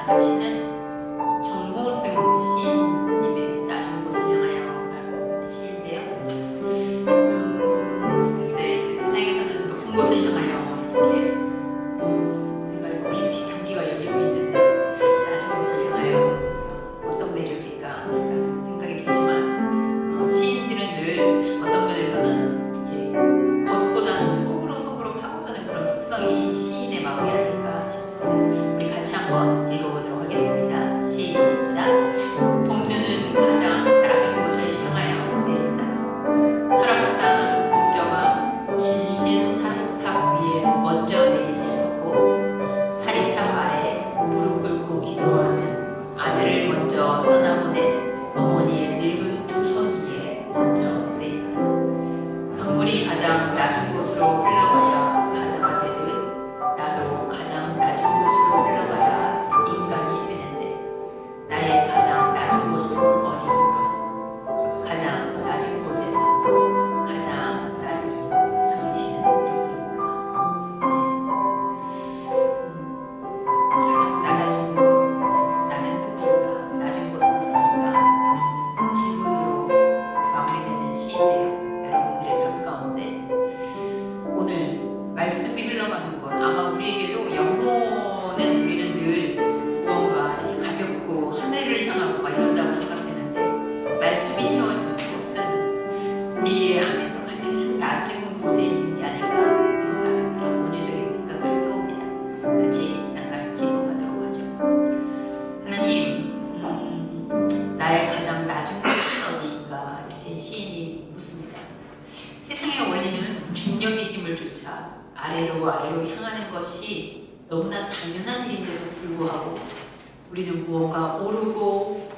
나누시는 정호승 시인님의 낮은 곳을 향하여라는 시인데요. 글쎄 그 세상에서는 높은 곳을 향하여 이렇게 생각해서 올림픽 경기가 열리고 있는데 낮은 곳을 향하여 어떤 매력일까 라는 생각이 들지만 시인들은 늘 어떤 면에서는 이렇게 겉보다는 속으로 파고드는 그런 속성이 시인의 마음이 아닐까 싶습니다. 우리 같이 한번 읽어보도록 하겠습니다. 시작. 봄눈은 가장 낮은 곳을 향하여 내린다. 설악산 공저가 진신 사리탑 위에 먼저 내리지 않고 사리탑 아래 무릎 꿇고 기도하면 아들을 먼저 떠나보낸 어머니의 늙은 두 손 위에 먼저 내린다. 강물이 가장 낮은 곳으로 흘러가야 바다가 되듯 나도 가장 낮은 곳으로 흘러가야 인간이 되는데 나의 가장 낮은 곳은 어디인가? 가장 낮은 곳에서도 가장 낮은 당신은 누구인가? 가장 낮아진 곳, 나는 누구인가? 낮은 곳은 어디인가? 질문으로 마무리되는 시인데요. 여러분들의 삶 가운데 오늘 말씀이 흘러가는 건 아마 우리에게도 영혼은 우리는 늘 무언가 이렇게 가볍고 하늘을 향하고 막 이런다고 생각되는데 말씀이 채워주는 곳은 우리의 안에서 가장 낮은 곳에 있는 게 아닐까라는 그런 원유적인 생각을 해봅니다. 같이 잠깐 기도하도록 하죠. 하나님, 나의 가장 낮은 곳은 어디인가? 이렇게 시인이 묻습니다. 세상의 원리는 중력의 힘을 쫓아 아래로 향하는 것이 너무나 당연한 일인데도 불구하고 우리는 무언가 오르고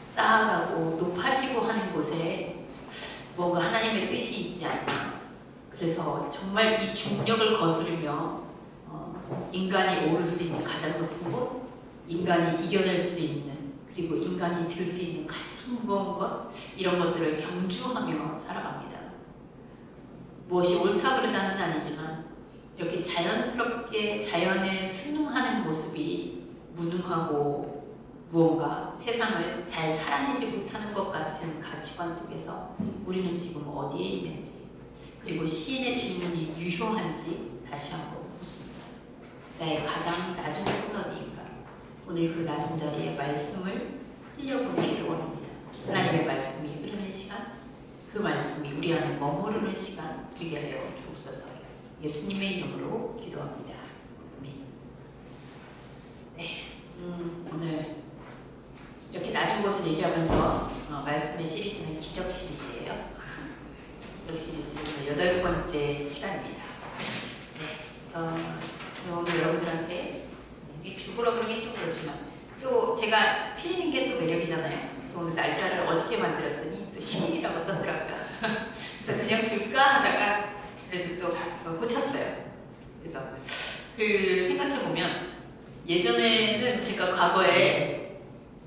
쌓아가고 높아지고 하는 곳에 무언가 하나님의 뜻이 있지 않나. 그래서 정말 이 중력을 거스르며 인간이 오를 수 있는 가장 높은 곳, 인간이 이겨낼 수 있는, 그리고 인간이 들 수 있는 가장 무거운 것, 이런 것들을 경주하며 살아갑니다. 무엇이 옳다 그르다는 아니지만 이렇게 자연스럽게 자연에 순응하는 모습이 무능하고 무언가 세상을 잘 살아내지 못하는 것 같은 가치관 속에서 우리는 지금 어디에 있는지, 그리고 시인의 질문이 유효한지 다시 한번 묻습니다. 나의 가장 낮은 곳은 어디인가? 오늘 그 낮은 자리에 말씀을 흘려보내기를 원합니다. 하나님의 말씀이 흐르는 시간, 그 말씀이 우리 안에 머무르는 시간 되게 하여 주옵소서. 예수님의 이름으로 기도합니다. 아멘. 네, 오늘 이렇게 낮은 곳을 얘기하면서 말씀의 시리즈는 기적 시리즈예요. 기적 시리즈 8번째 시간입니다. 네, 그래서 오늘 여러분들한테 죽으러 그러긴 좀 그렇지만 또 제가 틀리는 게 또 매력이잖아요. 그래서 오늘 날짜를 어저께 만들었더니 또 10일이라고 썼더라고요. 그래서 그냥 줄까 하다가 그래도 또 고쳤어요. 그래서 그 생각해보면 예전에는 제가 과거에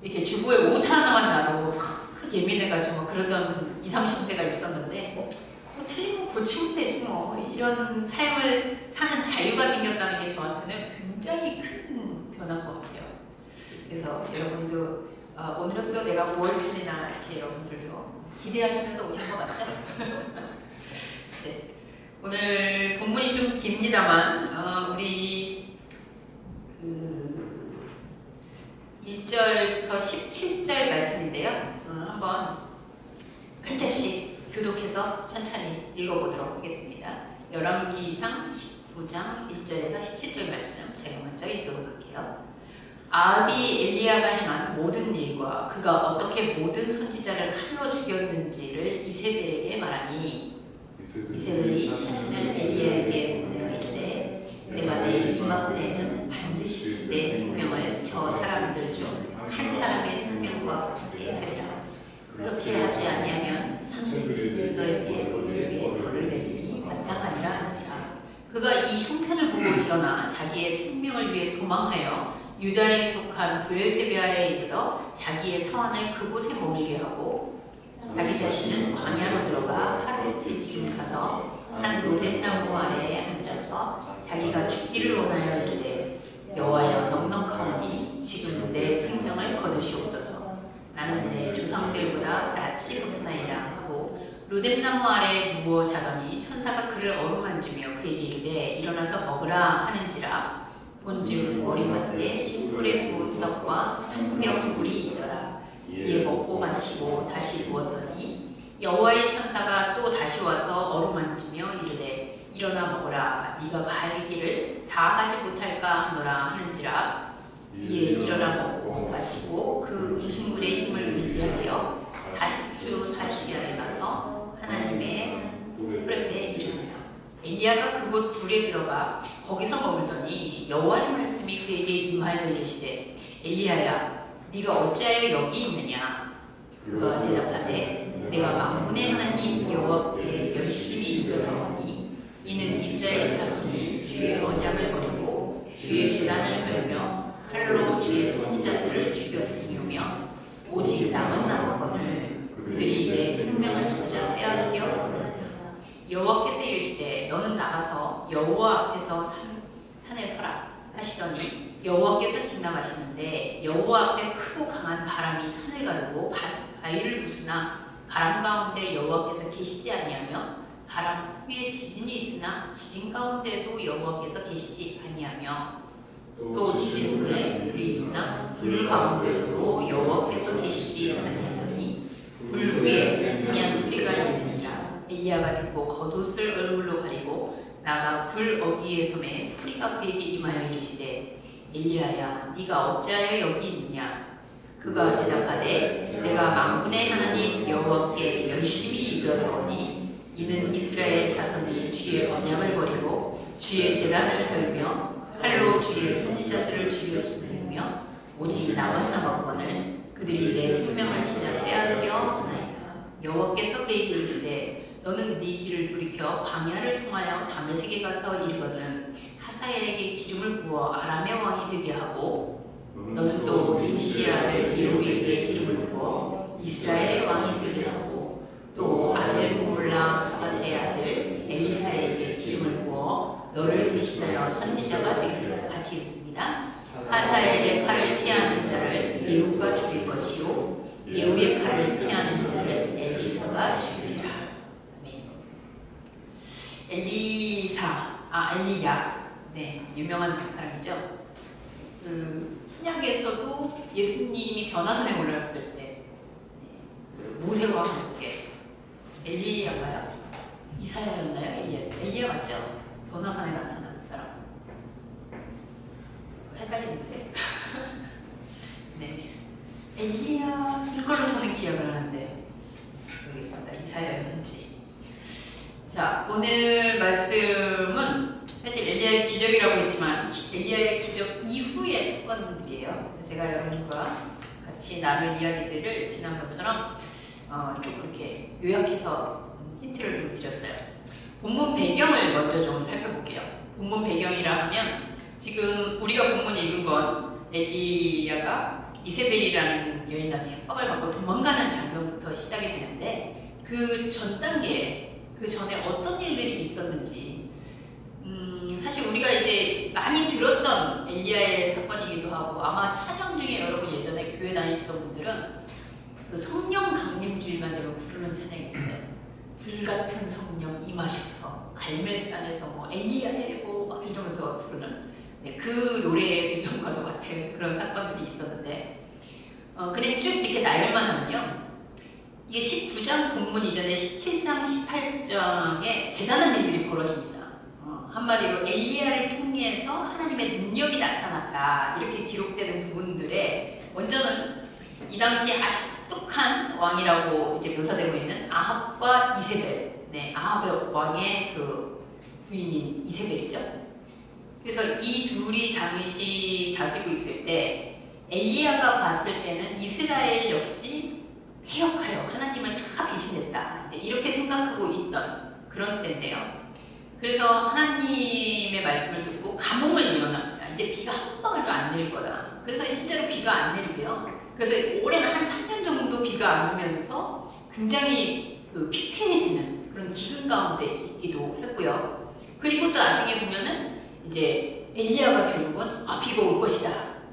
이렇게 주보에 옷 하나만 놔도 예민해가지고 막 그러던 20, 30대가 있었는데 뭐 틀리면 고치면 되지 뭐, 이런 삶을 사는 자유가 생겼다는 게 저한테는 굉장히 큰 변화인 것 같아요. 그래서 여러분도 오늘은 또 내가 뭘 틀리나 이렇게 여러분들도 기대하시면서 오신 거 맞죠? 네. 오늘 본문이 좀 깁니다만 우리 1절부터 17절 말씀인데요. 한번 한 절씩 교독해서 천천히 읽어보도록 하겠습니다. 열왕기상 19장 1절에서 17절 말씀 제가 먼저 읽도록 할게요. 아합이 엘리야가 행한 모든 일과 그가 어떻게 모든 선지자를 칼로 죽였는지를 이세벨에게 말하니 이세벨이 자신을 엘리야에게 보내어 이르되 내가 내일 이맘때에는 반드시 내 생명을 저 사람들 중 한 사람의 생명과 같게 하리라. 그렇게 하지 아니하면 하늘이 너에게 너를 위해 벌을 내리니 마땅하니라 한지라. 그가 이 형편을 보고 일어나 자기의 생명을 위해 도망하여 유다에 속한 브엘세바에 이르러 자기의 사환을 그곳에 머물게 하고 자기 자신은 광야로 들어가 하루일쯤 가서 한 로뎀나무 아래에 앉아서 자기가 죽기를 원하여 이르되 여호와여 넉넉하오니 지금 조상들보다 낫지 못하나이다 하고 로뎀나무 아래에 누워 자더니 천사가 그를 어루만지며 그에게 이르되 일어나서 먹으라 하는지라. 본즉 머리맡에 신불에 구운 떡과 한 병 물이 있더라. 이에 먹고 마시고 다시 누웠더니 여호와의 천사가 또 다시 와서 어루만지며 이르되 일어나 먹으라. 네가 갈 길을 다 가지 못할까 하노라 하는지라. 이에 일어나 먹고 마시고 그 음식물의 힘을 의지하여 40주 40야를 가서 하나님의 산 호렙에 이르니라. 엘리야가 그곳 굴에 들어가 거기서 머물더니 여호와의 말씀이 그에게 임하여 이르시되 엘리야야 네가 어찌하여 여기 있느냐. 그가 대답하되 내가 만군의 하나님 여호와께 열심히 유별하오니 이는 이스라엘 자손이 주의 언약을 버리고 주의 제단을 헐며 칼로 주의 선지자들을 죽였으며 오직 나만 남았거늘 그들이 내 생명을 찾아 빼앗으려. 여호와께서 이르시되 너는 나가서 여호와 앞에서 산에 서라 하시더니 여호와께서 지나가시는데 여호와 앞에 크고 강한 바람이 산을 가르고 바위를 부수나 바람 가운데 여호와께서 계시지 아니하며 바람 후에 지진이 있으나 지진 가운데도 여호와께서 계시지 아니하며 또 지진 후에 불이 있으나 불 가운데서도 여호와께서 계시지 아니하더니 불 위에 희미한 소리가 있는지라. 엘리야가 듣고 겉옷을 얼굴로 가리고 나가 굴 어귀에 섬에 소리가 그에게 임하여 이르시되 엘리야야 네가 어찌하여 여기 있느냐. 그가 대답하되 내가 만군의 하나님 여호와께 열심히 유별하오니 이는 이스라엘 자손이 주의 언약을 버리고 주의 제단을 헐며 칼로 주의 선지자들을 죽였으며 오직 나만 남았거늘 그들이 내 생명을 찾아 빼앗으려 하나이다. 여호와께서 그에게 이르시되 너는 네 길을 돌이켜 광야를 통하여 다메섹에 가서 이르거든 하사엘에게 기름을 부어 아람의 왕이 되게 하고 너는 또 nim시의 아들 예후에게 기름을 부어 이스라엘의 왕이 되게 하고 또 아벨몰라 사밧의 아들 엘리사에게 기름을 부어 너를 대신하여 선지자가 되기로 같이 있습니다. 하사엘의 칼을 피하는 자를 예후가 죽일 것이요 예후의 칼을 피하는 자를 엘리사가 죽이리라. 엘리야, 네, 유명한 사람이죠. 신약에서도 예수님이 변화산에 올랐을 때 모세와 함께 엘리야가요? 이사야였나요? 엘리야 맞죠? 변화산에 나타나는 사람. 헷갈리는데. 네, 엘리야 이걸로 저는 기억을 하는데 모르겠습니다. 이사야였는지. 자, 오늘 말씀은 사실 엘리야의 기적이라고 했지만 엘리야의 기적 이후의 사건들이에요. 그래서 제가 여러분과 같이 나눌 이야기들을 지난번처럼 조금 이렇게 요약해서 힌트를 좀 드렸어요. 본문 배경을 먼저 좀 살펴볼게요. 본문 배경이라 하면 지금 우리가 본문 읽은 건 엘리야가 이세벨이라는 여인한테 협박을 받고 도망가는 장면부터 시작이 되는데 그 전 단계에 그 전에 어떤 일들이 있었는지 사실 우리가 이제 많이 들었던 엘리야의 사건이기도 하고 아마 찬양 중에 여러분 예전에 교회 다니시던 분들은 그 성령 강림주일만 되면 부르는 찬양이 있어요. 불같은 성령 임하셔서 갈멜산에서 뭐 엘리야의 막 이러면서 부르는 그 노래의 배경과도 같은 그런 사건들이 있었는데 그냥 쭉 이렇게 나열만 하면요. 이게 19장 본문 이전에 17장, 18장에 대단한 일들이 벌어집니다. 한마디로 엘리야를 통해서 하나님의 능력이 나타났다. 이렇게 기록되는 부분들에 먼저는 이 당시 아주 똑똑한 왕이라고 이제 묘사되고 있는 아합과 이세벨. 네, 아합의 왕의 그 부인인 이세벨이죠. 그래서 이 둘이 당시 다스리고 있을 때 엘리야가 봤을 때는 이스라엘 역시 해역하여 하나님을 다 배신했다. 이제 이렇게 생각하고 있던 그런 때인데요. 그래서 하나님의 말씀을 듣고 가뭄을 예언합니다. 이제 비가 한 방울도 안 내릴 거다. 그래서 실제로 비가 안 내리고요. 그래서 올해는 한 3년 정도 비가 안 오면서 굉장히 그 피폐해지는 그런 기근 가운데 있기도 했고요. 그리고 또 나중에 보면은 이제 엘리야가 결국은 비가 올 것이다.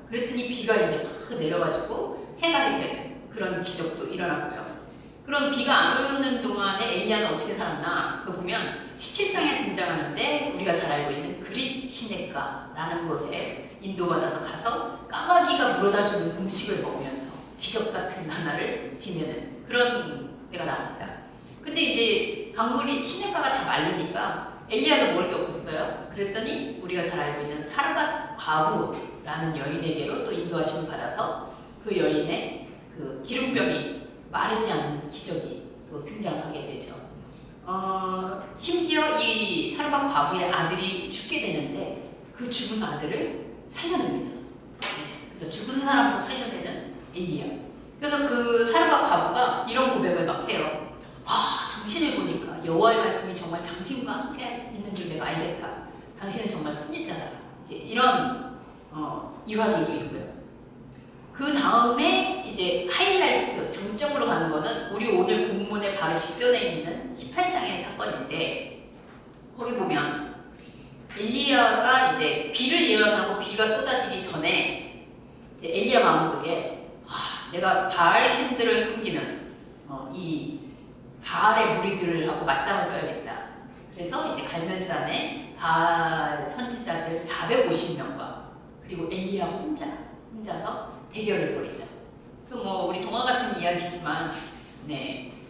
그랬더니 비가 이제 막 내려가지고 해가 되는 그런 기적도 일어났고요. 그럼 비가 안 오는 동안에 엘리야는 어떻게 살았나? 그거 보면 17장에 등장하는데 우리가 잘 알고 있는 그릿 시내가라는 곳에 인도받아서 가서 까마귀가 물어다주는 음식을 먹으면서 기적 같은 나날을 지내는 그런 데가 나옵니다. 근데 이제 강물이 시내가가 다 마르니까 엘리야도 먹을 게 없었어요. 그랬더니 우리가 잘 알고 있는 사르밧 과부라는 여인에게로 또 인도하심을 받아서 그 여인의 그 기름병이 마르지 않는 기적이 또 등장하게 되죠. 심지어 이 사르밧 과부의 아들이 죽게 되는데 그 죽은 아들을 살려냅니다. 그래서 죽은 사람도 살려내는 엘리야. 그래서 그 사르밧 과부가 이런 고백을 막 해요. 당신을 보니까 여호와의 말씀이 정말 당신과 함께 있는 줄 내가 알겠다. 당신은 정말 선지자다. 이제 이런 일화들도 있고요. 그 다음에 이제 하이라이트, 정점으로 가는 거는 우리 오늘 본문의 바로 직전에 있는 18장의 사건인데, 거기 보면 엘리야가 이제 비를 예언하고 비가 쏟아지기 전에 이제 엘리야 마음속에 내가 바알 신들을 섬기는 이 바알의 무리들을 하고 맞짱을 떠야겠다. 그래서 이제 갈멜산에 바알 선지자들 450명과 그리고 엘리야 혼자서 대결을 벌이죠. 뭐 우리 동화 같은 이야기지만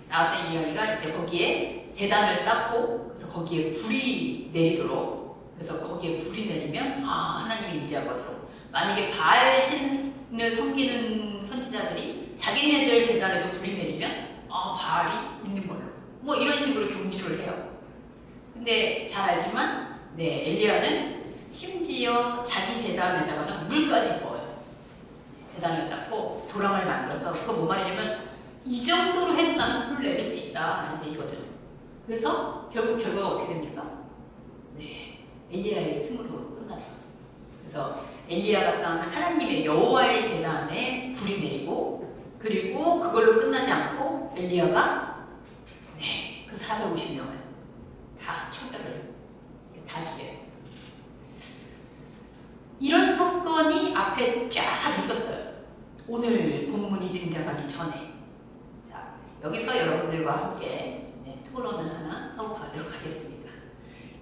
나왔던 이야기가 이제 거기에 제단을 쌓고 그래서 거기에 불이 내리도록, 그래서 거기에 불이 내리면 하나님이 임재할 것으로, 만약에 바알 신을 섬기는 선지자들이 자기네들 제단에도 불이 내리면 바알이 있는 걸로, 뭐 이런 식으로 경주를 해요. 근데 잘 알지만 엘리야는 심지어 자기 제단에다가는 물까지 부어요. 제단을 쌓고 도랑을 만들어서, 그거 뭐 말이냐면 이 정도로 해도 나는 불을 내릴 수 있다, 이제 이거죠. 그래서 결국 결과가 어떻게 됩니까? 엘리야의 승으로 끝나죠. 그래서 엘리야가 쌓은 하나님의 여호와의 제단에 불이 내리고, 그리고 그걸로 끝나지 않고 엘리야가 그 450명을 다 처벌을 다 죽여요. 이런 사건이 앞에 쫙 있었어요. 오늘 본문이 등장하기 전에. 자, 여기서 여러분들과 함께 토론을 하나 하고 가도록 하겠습니다.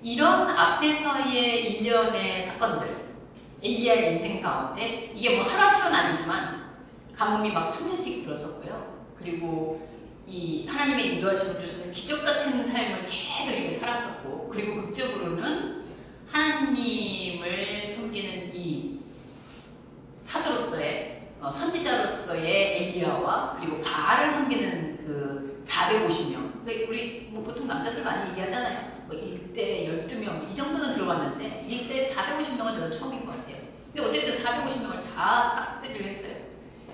이런 앞에서의 일련의 사건들, 엘리야의 인생 가운데 이게 뭐 하루아침은 아니지만 가뭄이 막 3년씩 들었었고요. 그리고 이 하나님의 인도하심을 주셔서 기적 같은 삶을 계속 이렇게 살았었고, 그리고 극적으로는 하나님을 섬기는 이 사도로서의 선지자로서의 엘리야와 그리고 바알을 섬기는 그 450명, 우리 뭐 보통 남자들 많이 얘기하잖아요. 뭐 1대 12명 이 정도는 들어봤는데 1대 450명은 저는 처음인 것 같아요. 근데 어쨌든 450명을 다 싹쓸이를 했어요.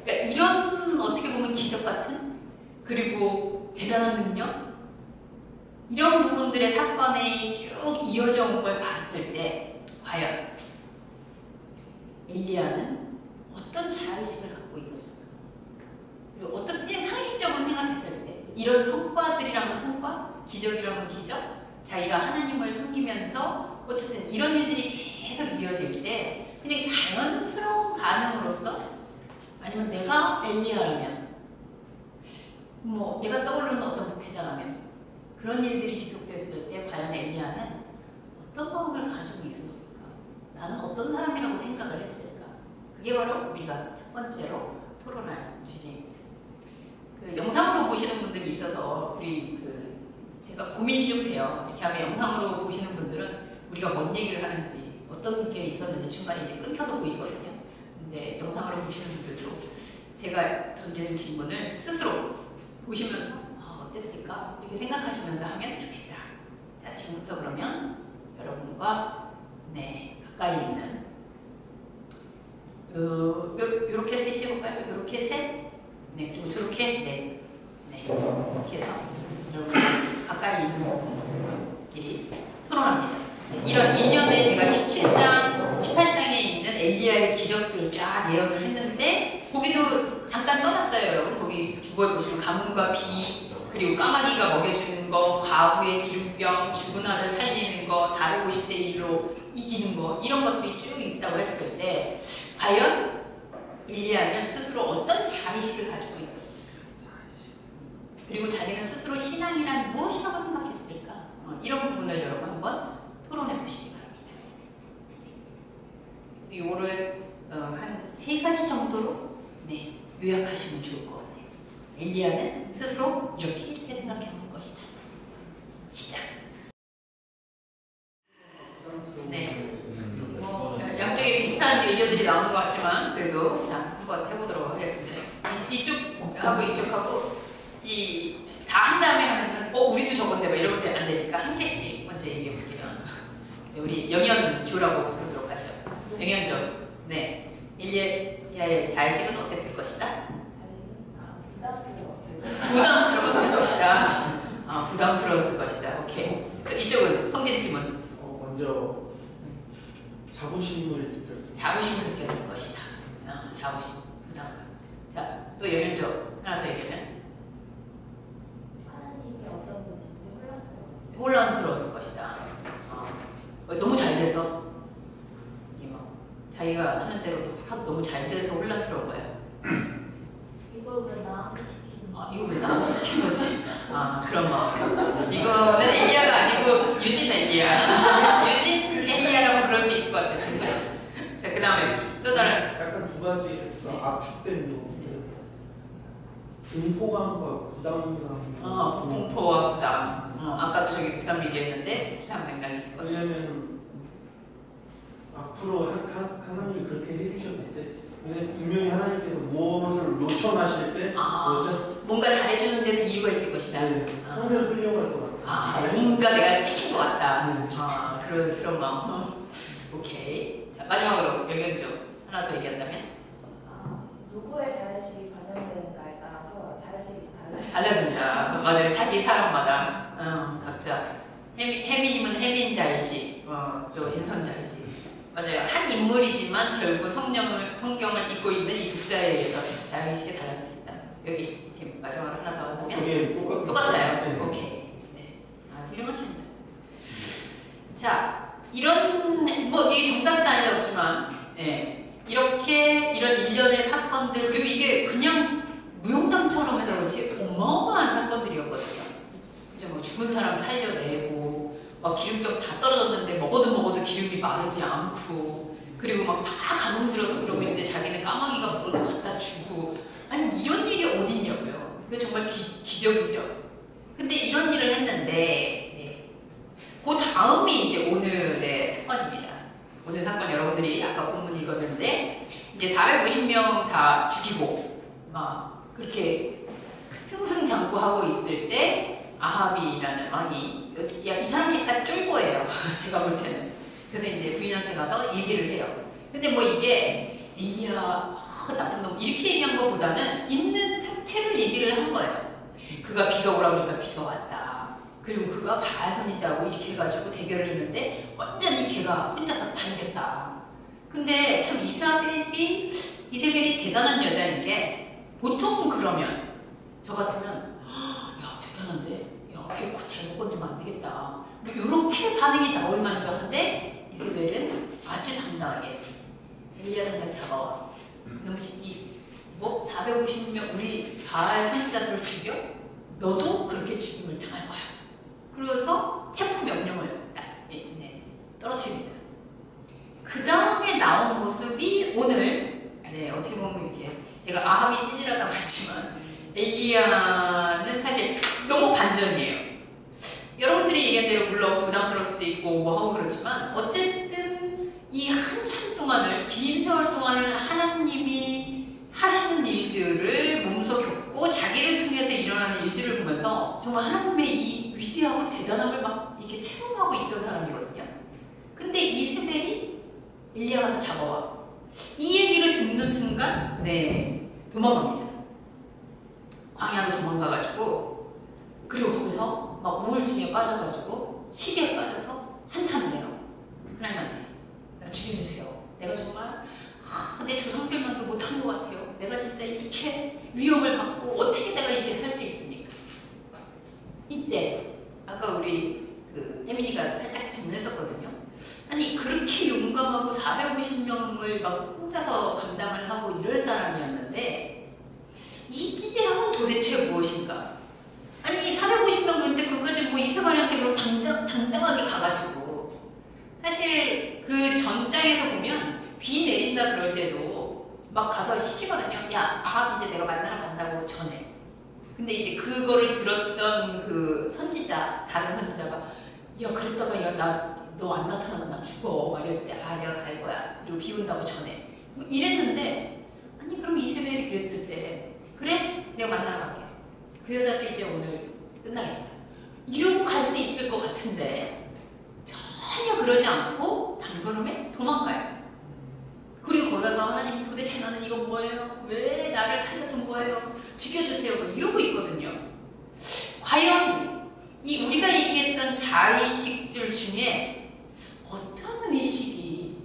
그러니까 이런 어떻게 보면 기적 같은, 그리고 대단한 능력, 이런 부분들의 사건이 쭉 이어져 온 걸 봤을 때 과연 엘리야는 어떤 자의식을 갖고 있었을까? 그리고 어떤, 그냥 상식적으로 생각했을 때 이런 성과들이라면 성과, 기적이라면 기적, 자기가 하나님을 섬기면서 어쨌든 이런 일들이 계속 이어질 때 그냥 자연스러운 반응으로서, 아니면 내가 엘리야라면, 뭐 내가 떠오르는 어떤 목회자라면 그런 일들이 지속됐을 때 과연 엘리야는 어떤 마음을 가지고 있었을까? 나는 어떤 사람이라고 생각을 했을까? 그게 바로 우리가 첫 번째로 토론할 주제입니다. 그 영상으로 보시는 분들이 있어서 제가 고민이 좀 돼요. 이렇게 하면 영상으로 보시는 분들은 우리가 뭔 얘기를 하는지, 어떤 게 있었는지 중간에 이제 끊겨서 보이거든요. 근데 영상으로 보시는 분들도 제가 던지는 질문을 스스로 보시면서 어땠을까? 이렇게 생각하시면서 하면 좋겠다. 자, 지금부터 그러면 여러분과 가까이 있는 요렇게 셋이 해볼까요? 요렇게 셋? 그리고 저렇게 이렇게 해서 여러분 가까이 있는 분끼리 토론합니다. 이런 일련의 제가 17장, 18장에 있는 엘리야의 기적들을 쫙 예언을 했는데, 거기도 잠깐 써놨어요, 여러분. 거기 주보에 보시면 가뭄과 비, 그리고 까마귀가 먹여주는 거, 과부의 기름병, 죽은 아들 살리는 거, 450대 1로 이기는 거, 이런 것들이 쭉 있다고 했을 때 과연 엘리야는 스스로 어떤 자의식을 가지고 있었을까? 그리고 자기는 스스로 신앙이란 무엇이라고 생각했을까? 이런 부분을 여러분 한번 토론해 보시기 바랍니다. 이거를 한 3가지 정도로 요약하시면 좋을 것 같아요. 엘리야는 스스로 이렇게 생각했을 것이다. 시작. 양쪽에 비슷한 의견들이 나오는 것 같지만 그래도 자 한번 해보도록 하겠습니다. 이쪽하고 이쪽하고 다 한 다음에 하면은 우리도 저건데 뭐 이런 것들이 안 되니까 한 개씩 먼저 얘기해 볼게요. 우리 영현조라고 부르도록 하죠. 영현조. 네. 엘리야의 자의식은 어땠을 것이다? 부담스러웠을 것이다. 부담스러웠을 것이다. 오케이. 이쪽은 성진팀은 먼저 자부심을 느꼈을 것이다. 자부심, 부담감. 자, 또 영현조 하나 더 얘기하면 하나님이 어떤 분인지 혼란스러웠을 것이다. 너무 잘 돼서 자기가 하는 대로 너무 잘 돼서 혼란스러운 거예요. 이걸 왜 나한테 시키는 거야? 이거 왜 나한테 시킨 거지? 그런 마음. 이거는 엘리야가 아니고 유진 엘리야. 유진 엘리야라고 그럴 수 있을 것 같아요. 친구. 자, 그 다음에 또 다른. 약간 두 가지 압축된 거. 공포감과 부담감. 공포와 부담. 아까도 저기 부담 얘기했는데 비슷한 맥락이 있을 거예요. 왜냐면 앞으로 하나님이 그렇게 해주셨을 때, 분명히 하나님께서 무엇을 놓쳐나실 때, 뭔가 잘해주는 데는 이유가 있을 것이다. 항상 끌려갈 것 같아. 뭔가 내가 찍힌 것 같다. 그런 마음. 오케이. 자, 마지막으로 영현 좀 하나 더 얘기한다면? 누구의 자의식이 반영되는가에 따라서 자의식이 달라진다. 맞아요. 자기 사람마다 각자. 혜민님은 혜민 자의식, 또 인선 자의식. 맞아요. 한 인물이지만 결국 성경을 읽고 있는 이 독자에 의해서 자의식이 달라질 수 있다. 여기 팀 마지막으로 하나 더 한다면? 이게 똑같아요. 네. 오케이. 네. 훌륭하십니다. 자, 이런 이게 정답이 아니다 없지만, 이렇게 이런 일련의 사건들 그리고 이게 그냥 무용담처럼 해서 그렇지 어마어마한 사건들이었거든요. 이제 죽은 사람 살려내고. 기름병 다 떨어졌는데 먹어도 기름이 마르지 않고 그리고 막 다 감흥 들어서 그러고 있는데 자기는 까마귀가 뭔가 갖다 주고 아니 이런 일이 어딨냐고요. 이거 정말 기적이죠. 근데 이런 일을 했는데 그 다음이 이제 오늘의 사건입니다. 오늘 사건 여러분들이 아까 본문 읽었는데 이제 450명 다 죽이고 막 그렇게 승승장구하고 있을 때 아합이라는 왕이 이 사람이 약간 쫄보예요. 제가 볼 때는. 그래서 이제 부인한테 가서 얘기를 해요. 근데 이게 엘리야 나쁜 놈 이렇게 얘기한 것보다는 있는 팩트를 얘기를 한 거예요. 그가 비가 오라고 그러니까 비가 왔다. 그리고 그가 바알 선지자하고 이렇게 해가지고 대결을 했는데 완전히 걔가 혼자서 다 이겼다. 근데 참 이세벨이 대단한 여자인 게 보통 그러면 저 같으면 대단한데? 걔 곧 잘못 건드리면 안 되겠다. 이렇게 반응이 나올 만도 한데 이세벨은 아주 당당하게 엘리야 당장 잡아와. 그러면 450명 우리 바알 선지자들을 죽여? 너도 그렇게 죽임을 당할 거야. 그래서 체포 명령을 떨어뜨립니다. 그 다음에 나온 모습이 오늘 어떻게 보면 이렇게 제가 아합이 찌질하다고 했지만 엘리야는 사실 너무 반전이에요. 여러분들이 얘기한 대로 물론 부담스러울 수도 있고 하고 그렇지만 어쨌든 이 한참 동안을 긴 세월 동안을 하나님이 하시는 일들을 몸소 겪고 자기를 통해서 일어나는 일들을 보면서 정말 하나님의 이 위대하고 대단함을 막 이렇게 체험하고 있던 사람이거든요. 근데 이세벨이 엘리야 가서 잡아와. 이 얘기를 듣는 순간 도망갑니다. 광야로 도망가가지고 그리고 거기서 막 우울증에 빠져가지고 시기에 빠져서 한탄을 해요. 하나님한테 나 죽여주세요. 내가 정말 내 조상들만도 못한 것 같아요. 내가 진짜 이렇게 위험을 받고 어떻게 내가 이렇게 살 수 있습니까? 이때 아까 우리 혜민이가 살짝 질문했었거든요. 아니 그렇게 용감하고 450명을 막 혼자서 감당을 하고 이럴 사람이었는데 이 찌질함은 도대체 무엇인가? 아니 450명 그런데 그까지 뭐 이세관한테 그럼 당당하게 가가지고 사실 그 전장에서 보면 비 내린다 그럴 때도 막 가서 시키거든요. 야 아합 이제 내가 만나러 간다고 전해. 근데 이제 그거를 들었던 그 선지자 다른 선지자가 야 그랬다가 야 나 너 안 나타나면 나 죽어 막 이랬을 때 아 내가 갈 거야 그리고 비 온다고 전해 뭐 이랬는데 아니 그럼 이세벨이 그랬을 때 그래 내가 만나러 갈게 그 여자도 이제 오늘 끝나겠다 이러고 갈 수 있을 것 같은데 전혀 그러지 않고 단걸음에 도망가요. 그리고 거기 가서 하나님 도대체 나는 이거 뭐예요? 왜 나를 살려둔 거예요? 죽여주세요 뭐 이러고 있거든요. 과연 이 우리가 얘기했던 자의식들 중에 어떤 의식이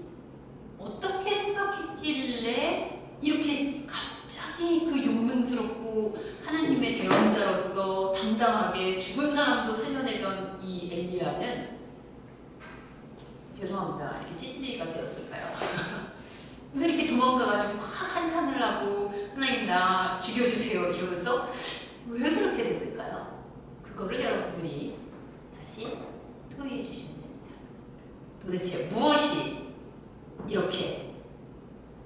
어떻게 생각했길래 이렇게 갑자기 그 용맹스럽고 하나님의 대언자로서 당당하게 죽은 사람도 살려내던 이 엘리야는 죄송합니다. 이렇게 찌질이가 되었을까요? 왜 이렇게 도망가가지고 확 한탄을 하고 하나님 나 죽여주세요 이러면서 왜 그렇게 됐을까요? 그거를 여러분들이 다시 토의해 주시면 됩니다. 도대체 무엇이 이렇게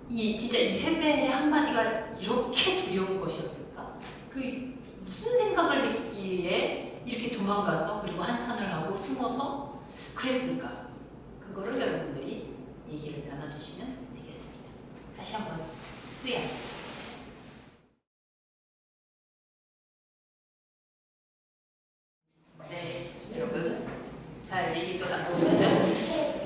진짜 이세벨의 한마디가 이렇게 두려운 것이었을까? 그 무슨 생각을 했기에 이렇게 도망가서 그리고 한탄을 하고 숨어서 그랬을까? 그거를 여러분들이 얘기를 나눠주시면 되겠습니다. 다시 한번 후회하시죠. 네, 여러분. 자, 얘기 또 나눠보죠.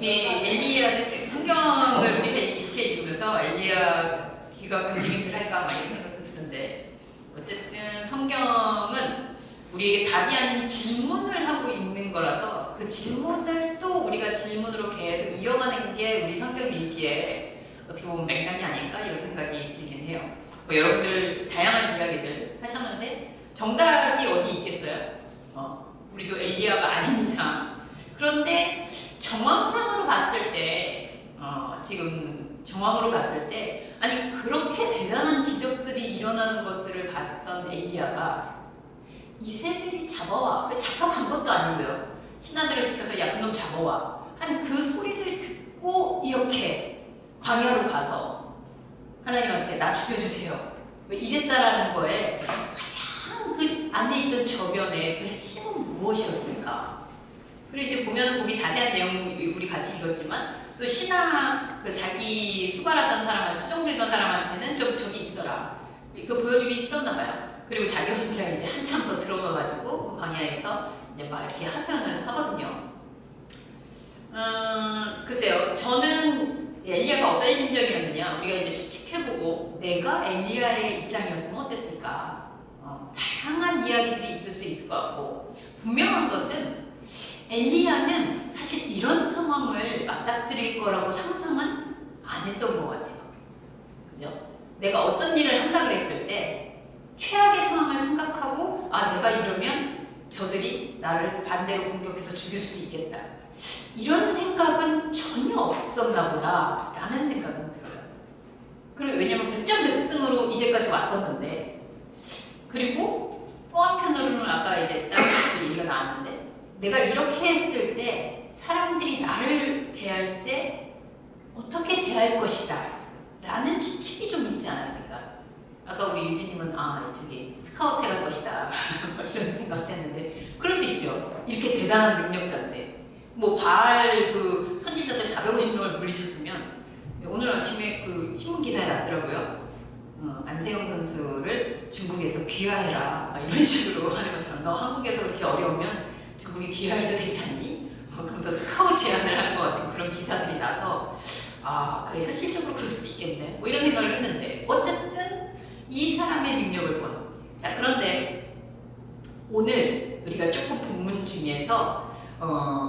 엘리야는 성경을 우리가 이렇게 읽으면서 엘리야 귀가 근질근질할까 막 이런 생각도 드는데 어쨌든 성경은 우리에게 답이 아닌 질문을 하고 있는 거라서 그 질문을 또 우리가 질문으로 계속 이어가는 게 우리 성경 읽기에 어떻게 보면 맥락이 아닐까 이런 생각이 들긴 해요. 뭐 여러분들 다양한 이야기들 하셨는데 정답이 어디 있겠어요? 우리도 엘리야가 아닌 이상. 그런데 정황상으로 봤을 때 지금 정황으로 봤을 때 아니 그렇게 대단한 기적들이 일어나는 것들을 봤던 엘리야가 이세벨이 잡아와 잡아간 것도 아니고요. 신하들을 시켜서 야 그놈 잡아와 한 그 소리를 듣고 이렇게 광야로 가서 하나님한테 나 죽여주세요 왜 이랬다라는 거에 가장 그 안에 있던 저변의 그 핵심은 무엇이었을까? 그리고 이제 보면 거기 자세한 내용 우리 같이 읽었지만 또 신하 그 자기 수발하던 사람, 수종 들던 사람한테는 좀 저기 있어라. 그거 보여주기 싫었나 봐요. 그리고 자기 혼자 이제 한참 더 들어가가지고 그 광야에서 이제 막 이렇게 하소연을 하거든요. 글쎄요, 저는 엘리야가 어떤 심정이었느냐 우리가 이제 추측해보고 내가 엘리야의 입장이었으면 어땠을까? 다양한 이야기들이 있을 수 있을 것 같고 분명한 것은 엘리야는 사실 이런 상황을 맞닥뜨릴 거라고 상상은 안 했던 것 같아요. 그죠? 내가 어떤 일을 한다 그랬을 때 최악의 상황을 생각하고 아 내가 이러면 저들이 나를 반대로 공격해서 죽일 수도 있겠다. 이런 생각은 전혀 없었나 보다 라는 생각은 들어요. 그리고 왜냐면 백전백승으로 이제까지 왔었는데 그리고 또 한편으로는 아까 이제 다른 얘기가 나왔는데 내가 이렇게 했을 때 사람들이 나를 대할 때 어떻게 대할 것이다 라는 추측이 좀 있지 않았을까? 아까 우리 유진님은 저기 스카우트 해갈 것이다 이런 생각도 했는데 그럴 수 있죠. 이렇게 대단한 능력자인데 뭐 바알 그 선지자들 450명을 물리쳤으면 오늘 아침에 그 신문 기사에 났더라고요. 안세영 선수를 중국에서 귀화해라 이런 식으로 하는 것처럼 너 한국에서 그렇게 어려우면 중국에 귀화해도 되지 않니? 그러면서 스카우트 제안을 하는 것 같은 그런 기사들이 나서 그래 현실적으로 그럴 수도 있겠네 뭐 이런 생각을 했는데 어쨌든 이 사람의 능력을 본. 자 그런데 오늘 우리가 조금 본문 중에서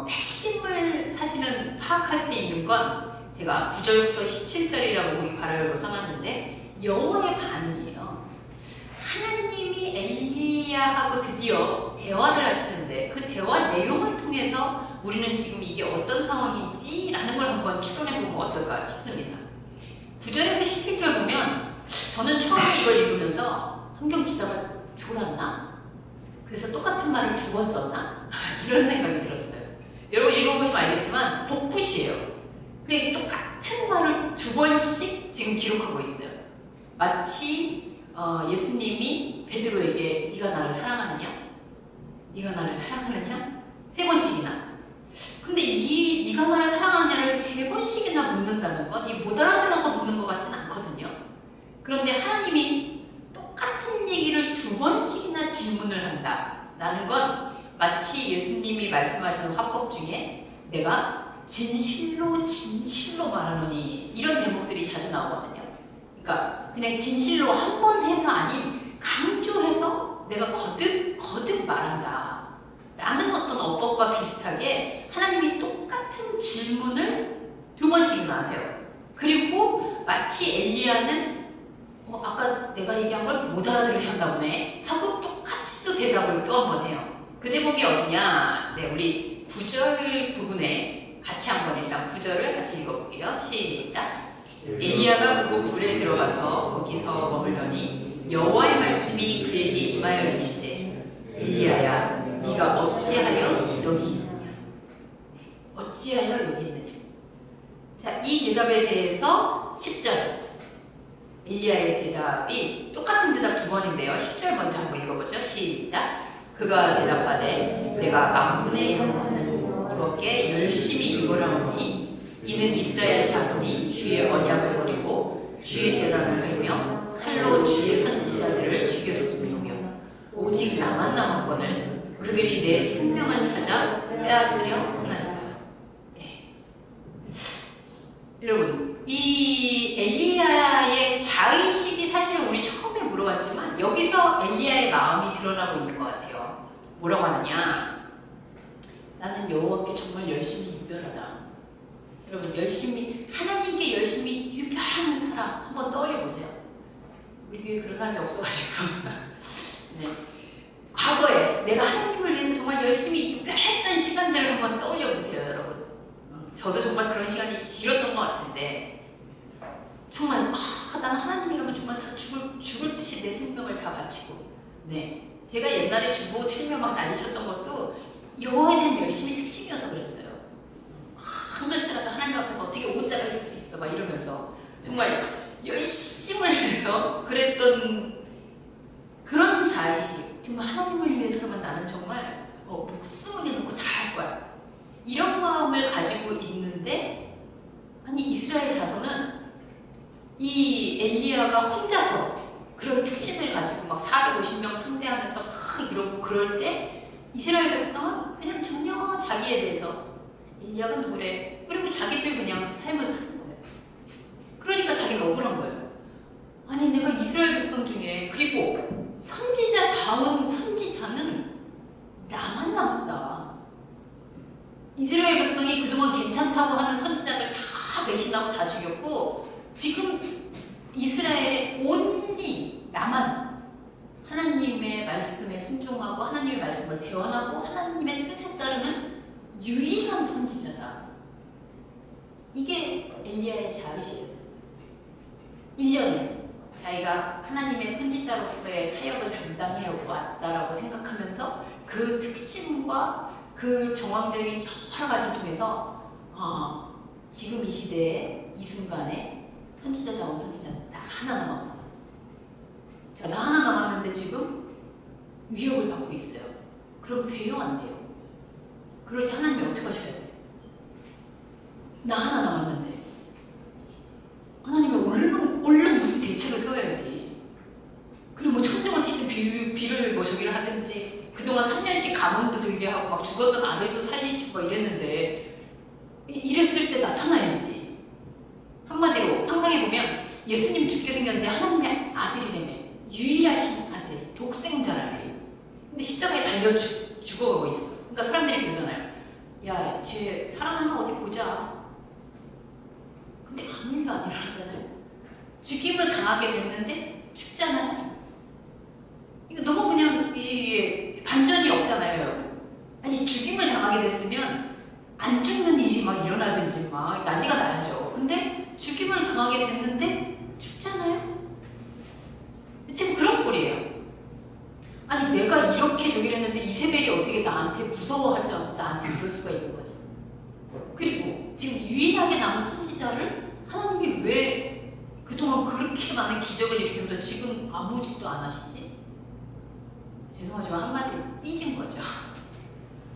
핵심을 사실은 파악할 수 있는 건 제가 9절부터 17절이라고 우리 괄호열고 써놨는데 여호와의 반응이에요. 하나님이 엘리야하고 드디어 대화를 하시는데 그 대화 내용을 통해서 우리는 지금 이게 어떤 상황이지? 라는 걸 한번 추론해보면 어떨까 싶습니다. 9절에서 17절 보면 저는 처음에 이걸 읽으면서 성경 기자가 졸았나? 그래서 똑같은 말을 2번 썼나? 이런 생각이 들었어요. 여러분 읽어보시면 알겠지만 복붙이에요. 그냥 똑같은 말을 2번씩 지금 기록하고 있어요. 마치 예수님이 베드로에게 네가 나를 사랑하느냐? 네가 나를 사랑하느냐? 3번씩이나. 근데 이 네가 나를 사랑하느냐를 3번씩이나 묻는다는 건 이 못 알아들어서 묻는 것 같지는 않거든요. 그런데 하나님이 똑같은 얘기를 2번씩이나 질문을 한다라는 건 마치 예수님이 말씀하시는 화법 중에 내가 진실로 진실로 말하노니 이런 대목들이 자주 나오거든요. 그러니까 그냥 진실로 한 번 해서 아닌 강조해서 내가 거듭 말한다 라는 어떤 어법과 비슷하게 하나님이 똑같은 질문을 2번씩이나 하세요. 그리고 마치 엘리야는 아까 내가 얘기한 걸 못 알아들으셨나 보네 하고 똑같이 또 대답을 또 한 번 해요. 그 대목이 어디냐? 네, 우리 9절 부분에 같이 한번 일단 9절을 같이 읽어볼게요. 시작. 엘리야가 그곳 굴에 들어가서 거기서 머물더니 여호와의 말씀이 그에게 임하여 이르시되 엘리야야 네가 어찌하여 여기 있느냐? 어찌하여 여기 있느냐? 자, 이 대답에 대해서 10절 엘리야의 대답이 똑같은 대답 2번인데요. 10절 먼저 한번 읽어보죠. 시작. 그가 대답하되 내가 만군의 여호와는 여호와께 열심히 이거라오니 이는 이스라엘 자손이 주의 언약을 버리고 주의 제단을 헐며 칼로 주의 선지자들을 죽였으며 오직 나만 남았거늘 그들이 내 생명을 찾아 빼앗으려 하나이다. 예. 여러분 이 엘리야의 자의식이 사실은 우리 처음에 물어봤지만 여기서 엘리야의 마음이 드러나고 있는 것 같아요. 뭐라고 하느냐? 나는 여호와께 정말 열심히 유별하다. 여러분 열심히 하나님께 열심히 유별하는 사람 한번 떠올려 보세요. 우리 교회 그런 사람이 없어가지고 네. 과거에 내가 하나님을 위해서 정말 열심히 유별했던 시간들을 한번 떠올려 보세요, 여러분. 저도 정말 그런 시간이 길었던 것 같은데 정말 나는 하나님이라면 정말 다 죽을 듯이 내 생명을 다 바치고 네. 제가 옛날에 주보 틀리면 막 난리쳤던 것도 여호와에 대한 열심이 특징이어서 그랬어요. 한 글자라도 하나님 앞에서 어떻게 5자가 있을 수 있어 막 이러면서 정말 열심을 해서 그랬던 그런 자의식. 정말 하나님을 위해서만 나는 정말 목숨을 내놓고 다 할 거야. 이런 마음을 가지고 있는데 아니 이스라엘 자손은 이 엘리야가 혼자서 그런 특심을 가지고 막 450명 상대하면서 막 이러고 그럴 때 이스라엘 백성은 그냥 전혀 자기에 대해서 엘리야가 누구래? 그리고 자기들 그냥 삶을 사는 거예요. 그러니까 자기가 억울한 거예요. 아니 내가 이스라엘 백성 중에 그리고 선지자다운 선지자는 나만 남았다. 이스라엘 백성이 그동안 괜찮다고 하는 선지자들 다 배신하고 다 죽였고 지금 이스라엘에 온리 나만 하나님의 말씀에 순종하고 하나님의 말씀을 대언하고 하나님의 뜻에 따르는 유일한 선지자다. 이게 엘리야의 자의식이었어요. 1년에 자기가 하나님의 선지자로서의 사역을 담당해 왔다라고 생각하면서 그 특심과 그 정황적인 여러 가지를 통해서 지금 이 시대에 이 순간에 선지자다운 선지자는 나 하나 남았구나. 자, 나 하나 남았는데 지금 위협을 받고 있어요. 그럼 돼요? 안 돼요? 그럴 때 하나님이 어떻게 하셔야 돼요? 나 하나 남았는데 하나님이 얼른 무슨 대책을 세워야지. 그리고 뭐 천정을 치든 비를 뭐 저기를 하든지 그동안 3년씩 가뭄도 들게 하고 막 죽었던 아들도 살리시고 막 이랬는데 이랬을 때 나타나야지. 한마디로 상상해보면 예수님 죽게 생겼는데 하나님의 아들이라며 유일하신 아들, 독생자라며 근데 십자가에 달려 죽어가고 있어. 그러니까 사람들이 그러잖아요. 야, 쟤 사랑하는 어디 보자. 근데 아무 일도 안 일어나잖아요. 죽임을 당하게 됐는데 죽잖아요. 이거 너무 그냥 반전이 없잖아요, 여러분. 아니 죽임을 당하게 됐으면 지금 그런 꼴이에요. 아니 내가 이렇게 저기를 했는데 이세벨이 어떻게 나한테 무서워하지 않고 나한테 그럴 수가 있는 거지. 그리고 지금 유일하게 남은 선지자를 하나님이 왜 그동안 그렇게 많은 기적을 일으키면서 지금 아무 짓도 안 하시지? 죄송하지만 한마디로 삐진 거죠.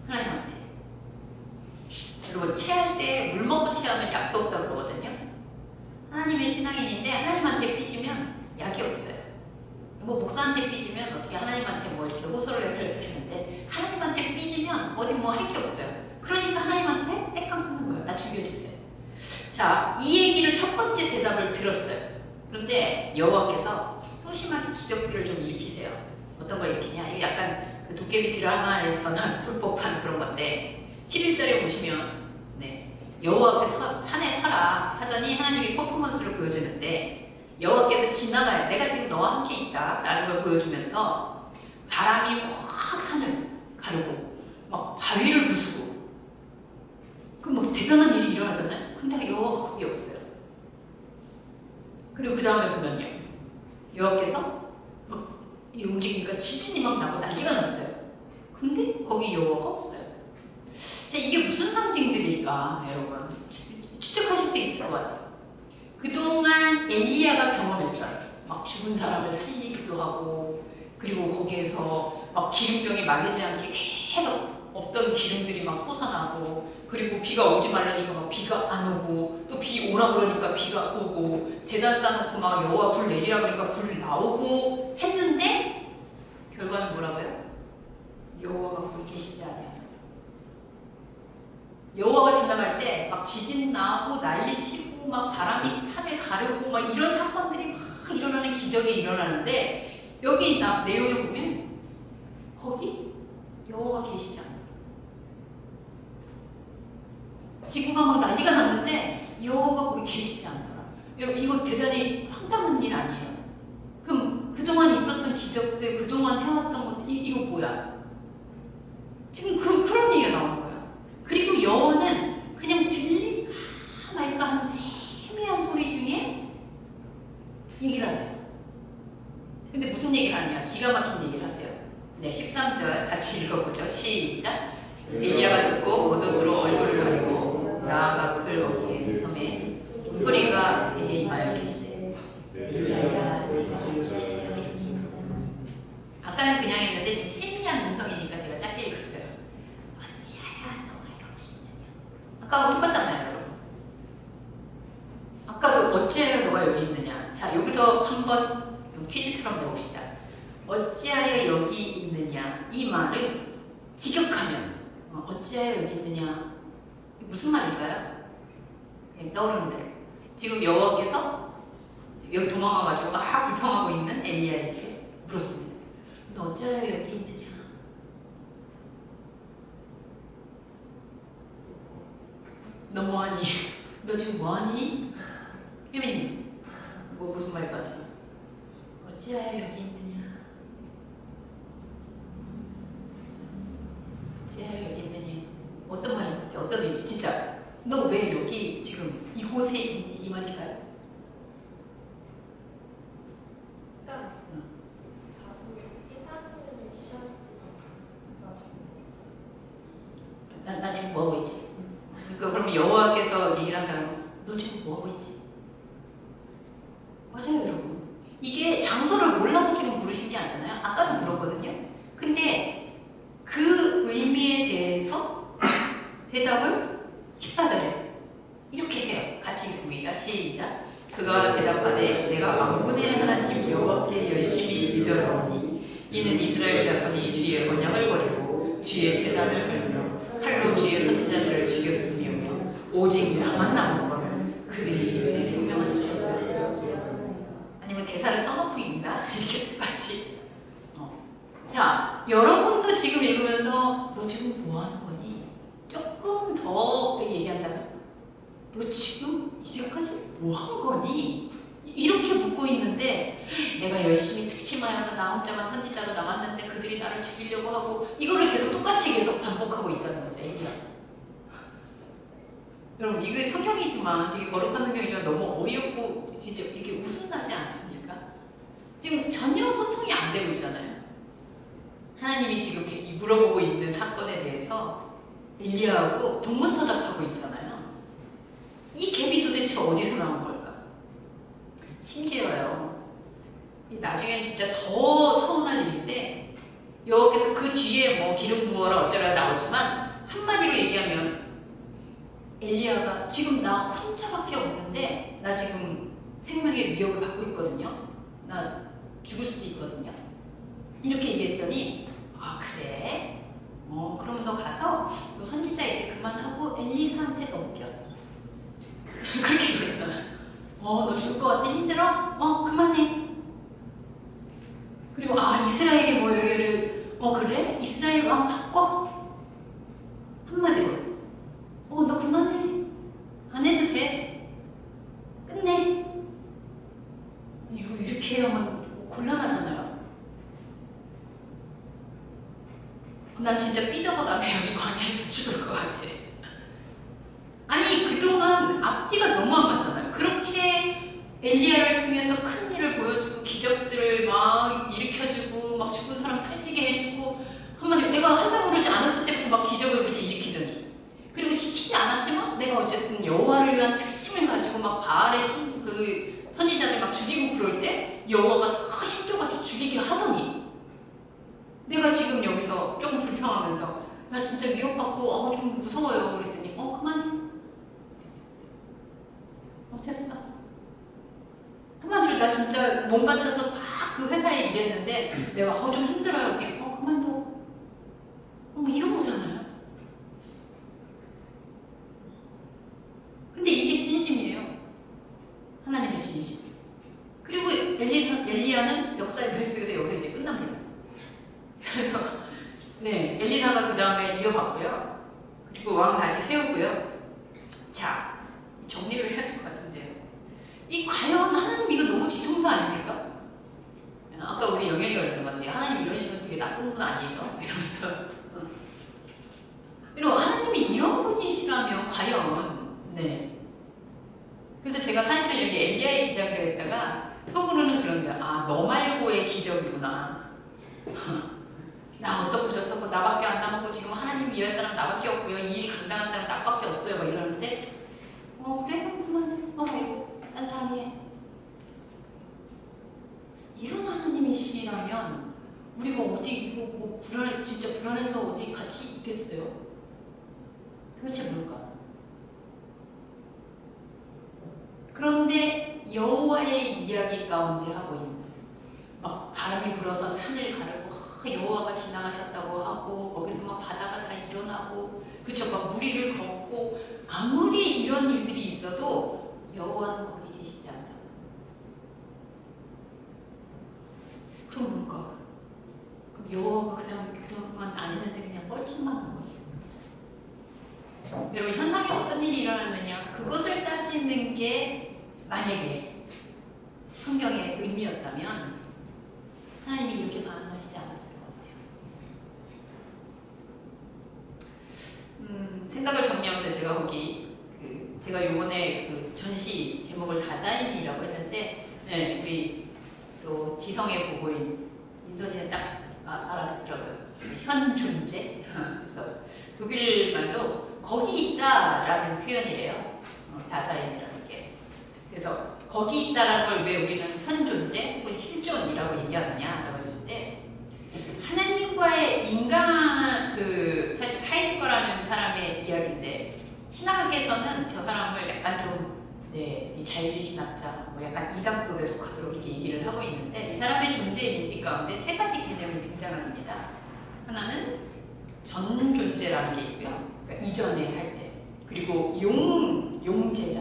하나님한테. 여러분 체할 때 물 먹고 체하면 약도 없다 그러거든요. 하나님의 신앙인인데 하나님한테 삐지면 약이 없어요. 뭐 목사한테 삐지면 어떻게 하나님한테 뭐 이렇게 호소를 해서 이렇게 하는데 하나님한테 삐지면 어디 뭐 할 게 없어요. 그러니까 하나님한테 땡깡 쓰는 거예요. 나 죽여주세요. 자, 이 얘기를 첫 번째 대답을 들었어요. 그런데 여호와께서 소심하게 기적들을 좀 일으키세요. 어떤 걸 일으키냐? 이게 약간 그 도깨비 드라마에서 난 불법한 그런 건데 11절에 보시면 여호와께서 산에 서라 하더니 하나님이 퍼포먼스를 보여주는데 여호와께서 지나가요. 내가 지금 너와 함께 있다 라는 걸 보여주면서 바람이 확 산을 가르고 막 바위를 부수고 그 뭐 대단한 일이 일어나잖아요. 근데 여호와가 거기 없어요. 그리고 그 다음에 보면요. 여호와께서 막 움직이니까 지진이 막 나고 난리가 났어요. 근데 거기 여호와가 없어요. 자, 이게 무슨 상징들일까 여러분? 추측하실 수 있을 것 같아요. 그동안 엘리야가 경험했던 막 죽은 사람을 살리기도 하고 그리고 거기에서 막 기름병이 마르지 않게 계속 없던 기름들이 막 솟아나고 그리고 비가 오지 말라니까 막 비가 안 오고 또 비 오라 그러니까 비가 오고 제단 쌓아놓고 막 여호와 불 내리라 그러니까 불 나오고 했는데 결과는 뭐라고요? 여호와가 거기 계시지 않아요. 여호와가 지나갈 때 막 지진 나고 난리치고 막 바람이 산을 가르고 막 이런 사건들이 막 일어나는 기적이 일어나는데 여기 내용에 보면 거기 여호와가 계시지 않다. 지구가 막 난리가 났는데 여호와가 거기 계시지 않더라. 여러분 이거 대단히 황당한 일 아니에요? 그럼 그동안 있었던 기적들, 그동안 해왔던 것들 이거 뭐야? 지금 그런 얘기가 나오는 거야. 그리고 여호와는 그냥 들릴까 말까 하는 세미한 소리 중에 얘기를 하세요. 근데 무슨 얘기를 하냐? 기가 막힌 얘기를 하세요. 네, 13절 같이 읽어보죠. 시작. 엘리야가 듣고 겉옷으로 얼굴을 가리고 나아가 글 어디에 섬에 소리가 내게 임하여 이르시되 엘리야야 내가 어찌하여 이렇게 있느냐. 아까는 그냥 했는데 지금 세미한 음성이니까 제가 짧게 읽었어요. 어찌하여 너가 이렇게 있느냐. 아까하고 똑같잖아요 여러분. 아까도 어찌하여 너가 여기 있느냐. 자 여기서 한번 퀴즈처럼 내봅시다. 어찌하여 여기 있느냐. 이 말은 직역하면 어찌하여 여기 있느냐. 무슨 말일까요? 떠오르는 대로. 지금 여호와께서 여기 도망와가지고 막 불평하고 있는 엘리야에게 물었습니다. 너 어찌하여 여기 있느냐. 너 뭐하니? 너 지금 뭐하니? 혜민님 무슨 말일 것 같아요? 어찌하여 여기 있느냐. 어찌하여 여기 있느냐. 어떤 말일 것 같아요? 어떤 의미? 진짜 너 왜 여기 지금 이곳에 있니? 이 말일까요? 나 지금 뭐하고 있지? 그러니까 그럼 여호와께서 얘기를 한다면 너 지금 뭐하고 있지? 맞아요 여러분. 이게 장소를 몰라서 지금 물으신 게 아니잖아요. 아까도 물었거든요. 근데 그 의미에 대해서 대답을 14절에 이렇게 해요. 같이 읽습니다. 시작. 그가 대답하되 내가 만군의 하나님 여호와께 열심히 이별하오니 이는 이스라엘 자손이 주의 언약을 버리고 주의 제단을 밟며 칼로 주의 선지자들을 죽였으며 오직 나만 남은 거를 그들이 내 생명을 찾았고요. 아니면 대사를 써놓고 있나? 이렇게 똑같이. 자, 여러분도 지금 읽으면서 너 지금 뭐 하는 거니? 조금 더 얘기한다면 너 지금 이제까지 뭐 한 거니? 이렇게 묻고 있는데 내가 열심히 특심하여서 나 혼자만 선지자로 남았는데 그들이 나를 죽이려고 하고 이거를 계속 반복하고 있다는 거죠. 엘리야. 여러분 이게 성경이지만 되게 거룩한 성경이지만 너무 어이없고 진짜 이게 웃음 나지 않습니까? 지금 전혀 되고 있잖아요. 하나님이 지금 이렇게 물어보고 있는 사건에 대해서 엘리야하고 동문서답하고 있잖아요. 이 갭이 도대체 어디서 나온 걸까? 심지어요. 나중에는 진짜 더 서운한 일인데 여기서 그 뒤에 뭐 기름 부어라 어쩌라 나오지만 한마디로 얘기하면 엘리야가 지금 나 혼자밖에 없는데 나 지금 생명의 위협을 받고 있거든요. 나 죽을 수도 있거든요. 이렇게 얘기했더니 아 그래? 그러면 너 가서 너 선지자 이제 그만하고 엘리사한테 넘겨. 그렇게 그러잖아. 너 죽을 것 같아? 힘들어? 그만해. 그리고 이스라엘이 뭐 이래 그래? 이스라엘 왕 바꿔? 한마디로 너 그만해. 안 해도 돼. 끝내. 이렇게 하면 곤란하잖아요. 난 진짜 삐져서 나는 여기 광야에서 죽을 것 같아. 아니 그동안 앞뒤가 너무 안 맞잖아요. 그렇게 엘리야를 통해서 큰 일을 보여주고 기적들을 막 일으켜주고 막 죽은 사람 살리게 해주고 한마디로 내가 한다고 그러지 않았을 때부터 막 기적을 그렇게 일으키더니 그리고 시키지 않았지만 내가 어쨌든 여호와를 위한 특심을 가지고 막 바알의 그 선지자들 막 죽이고 그럴 때 여호와가 다 힘줘가지고 죽이게 하더니 내가 지금 여기서 조금 불평하면서 나 진짜 위협받고 좀 무서워요 그랬더니 그만해. 됐어. 한마디로 나 진짜 몸 바쳐서 막 그 회사에 일했는데 내가 좀 힘들어요. 어떻게 그만둬. 이런 거잖아요. 근데 이게 진심이에요. 하나님의 진심. 그리고 엘리야는 역사의 속에서 여기서 이제 끝납니다. 그래서 네 엘리사가 그 다음에 이어받고요. 그리고 왕 다시 세우고요. 자 정리를 해야 될 것 같은데요. 이 과연 하나님 이거 너무 뒤통수 아닙니까? 아까 우리 영현이가 그랬던 것 같아요. 하나님 이런 식으로 되게 나쁜 분 아니에요? 이러면서 그리고 하나님이 이런 분이시라면 과연 네. 그래서 제가 사실은 여기 엘리야의 기적을 했다가 속으로는 그럽니다. 너 말고의 기적이구나. 나 어떻고 저떻고 나밖에 안 남았고 지금 하나님 위할 사람 나밖에 없고요. 이 일 감당할 사람 나밖에 없어요. 막 이러는데 그래 그만해. 딴 사람이 해. 이런 하나님이시라면 우리가 어디 이거 뭐 진짜 불안해서 어디 같이 있겠어요? 도대체 뭘까? 그런데 여호와의 이야기 가운데 하고 있는 막 바람이 불어서 산을 가르고 여호와가 지나가셨다고 하고 거기서 막 바다가 다 일어나고 그쵸 막 무리를 걷고 아무리 이런 일들이 있어도 여호와는 거기 계시지 않다. 그럼 뭔가? 그럼 여호와가 그동안 안 했는데 그냥 뻘짓만 한 거지. 여러분 현상에 어떤 일이 일어났느냐 그것을 따지는 게 만약에 성경의 의미였다면 하나님이 이렇게 반응하시지 않았을 것 같아요. 생각을 정리하면서 제가 거기 제가 요번에 그 전시 제목을 다자인이라고 했는데 우리 또 지성의 보고인 인선이는 딱 알아듣더라고요. 현존재. 그래서 독일 말로 거기 있다라는 표현이래요. 다자인이라는 게. 그래서 거기 있다라는 걸 왜 우리는 현존재 혹은 실존이라고 얘기하느냐라고 했을 때 하나님과의 인간 사실 하이드거라는 사람의 이야기인데 신학에서는 저 사람을 약간 좀 이 자유주의 신학자, 뭐 약간 이단법에 속하도록 이렇게 얘기를 하고 있는데 이 사람의 존재 인식 가운데 세 가지 개념이 등장합니다. 하나는 전 존재라는 게 있고요. 그러니까 이전에 할 때. 그리고 용제자.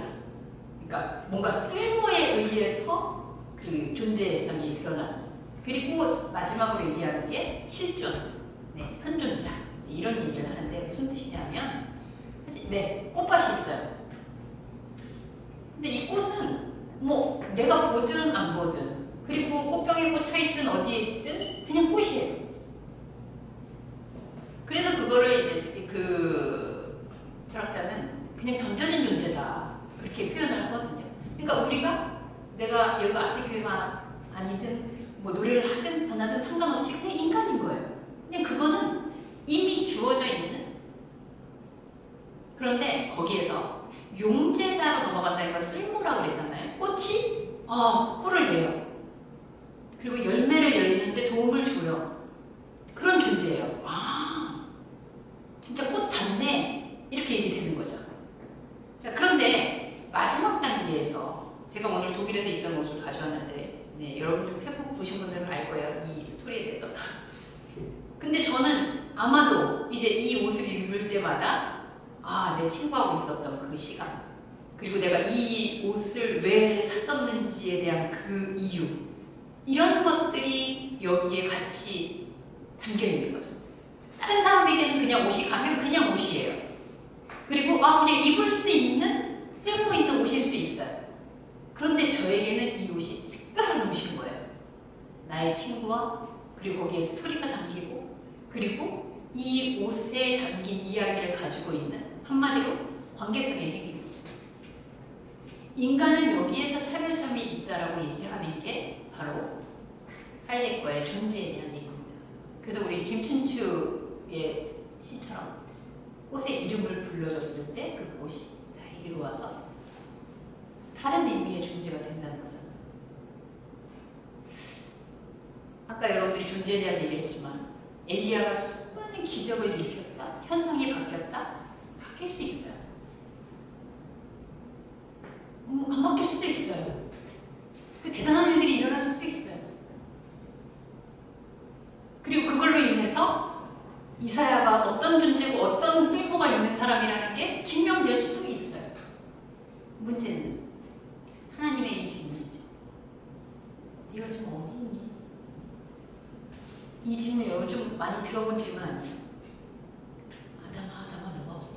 그러니까 뭔가 쓸모에 의해서 그 존재성이 드러나는. 그리고 마지막으로 얘기하는 게 실존, 현존자. 이런 얘기를 하는데 무슨 뜻이냐면 사실 꽃밭이 있어요. 근데 이 꽃은 뭐 내가 보든 안 보든 그리고 꽃병에 꽂혀있든 어디에 있든 그냥 꽃이에요. 그래서 그거를 이제 그 철학자는 그냥 던져진 존재다 그렇게 표현을 하거든요. 그러니까 우리가 내가 여기가 아트교회가 아니든 뭐 노래를 하든 안 하든 상관없이 그냥 인간인 거예요. 그냥 그거는 이미 주어져 있는. 그런데 거기에서 용제자로 넘어간다는 건 쓸모라고 그랬잖아요. 꽃이 꿀을 내요. 그리고 열매를 열리는데 도움을 줘요. 그런 존재예요. 와, 진짜 꽃 닿네. 이렇게 얘기되는 거죠. 자, 그런데 마지막 단계에서 제가 오늘 독일에서 입던 옷을 가져왔는데 네, 여러분들 페북 보신 분들은 알 거예요. 이 스토리에 대해서. 근데 저는 아마도 이제 이 옷을 입을 때마다 내 친구하고 있었던 그 시간, 그리고 내가 이 옷을 왜 샀었는지에 대한 그 이유, 이런 것들이 여기에 같이 담겨 있는 거죠. 다른 사람에게는 그냥 옷이 가면 그냥 옷이에요. 그리고 그냥 입을 수 있는, 쓸모 있는 옷일 수 있어요. 그런데 저에게는 이 옷이 특별한 옷인 거예요. 나의 친구와, 그리고 거기에 스토리가 담기고, 그리고 이 옷에 담긴 이야기를 가지고 있는, 한마디로 관계성이 생기는 거죠. 인간은 여기에서 차별점이 있다라고 얘기하는 게 바로 하이데거의 존재에 대한 얘기입니다. 그래서 우리 김춘추의 시처럼 꽃의 이름을 불러줬을 때 그 꽃이 나에게로 와서 다른 의미의 존재가 된다는 거잖아요. 아까 여러분들이 존재에 대한 얘기를 했지만 엘리야가 수많은 기적을 일으켰다, 현상이 바뀌었다, 바뀔 수 있어요. 안 바뀔 수도 있어요. 대단한 일들이 일어날 수도 있어요. 그리고 그걸로 인해서 이사야가 어떤 존재고 어떤 쓸모가 있는 사람이라는 게 증명될 수도 있어요. 문제는 하나님의 이 질문이죠. 네가 지금 어디 있니? 이 질문 여러분 좀 많이 들어본 질문 아니에요? 아담아 너가 어디